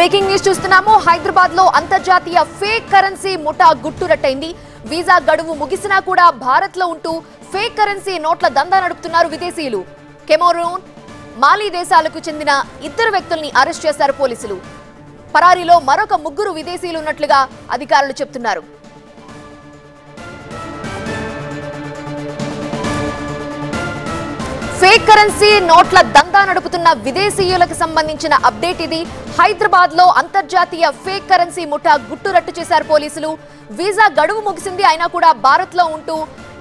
Breaking news చూస్తున్నాము. హైదరాబాద్ లో అంతర్జాతీయ ఫేక్ కరెన్సీ ముఠా గుట్టురట్టయింది. వీసా గడువు ముగిసినా కూడా భారత్ లో ఉంటూ ఫేక్ కరెన్సీ నోట్ల దందా నడుపుతున్నారు విదేశీయులు. కెమరూన్, మాలి దేశాలకు చెందిన 2 వ్యక్తుల్ని అరెస్ట్ చేశారు పోలీసులు. పరారీలో మరొక 3 విదేశీయులు ఉన్నట్లుగా అధికారులు చెబుతున్నారు. ఫేక్ కరెన్సీ నోట్ల దందా నడుపుతున్న విదేశీయులకు సంబంధించిన అప్డేట్ ఇది. హైదరాబాద్ లో అంతర్జాతీయ ఫేక్ కరెన్సీ ముఠా గుట్టురట్టు చేశారు పోలీసులు. వీసా గడువు ముగిసింది, అయినా కూడా భారత్ లో ఉంటూ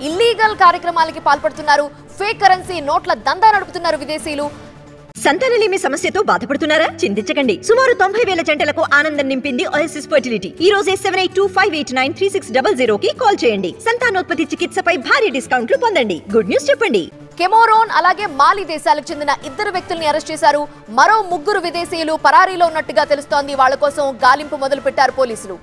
ఇల్లీగల్ కార్యక్రమాలకి పాల్పడుతున్నారు. ఫేక్ కరెన్సీ నోట్ల దందా నడుపుతున్నారు విదేశీయులు. సంతానలేమి సమస్యతో బాధపడుతున్నారా? చింతించకండి. సుమారు 90,000 జంటలకు ఆనందం నింపింది ఓఎస్ఎస్ ఫర్టిలిటీ. ఈ రోజే 7825893600 కి కాల్ చేయండి. సంతానోత్పత్తి చికిత్సపై భారీ డిస్కౌంట్లు పొందండి. గుడ్ న్యూస్ చెప్పండి. కెమరూన్ అలాగే మాలి దేశాలకు చెందిన 2 వ్యక్తుల్ని అరెస్ట్ చేశారు. మరో 3 విదేశీయులు పరారీలో ఉన్నట్టుగా తెలుస్తోంది. వాళ్ల కోసం గాలింపు మొదలు పెట్టారు పోలీసులు.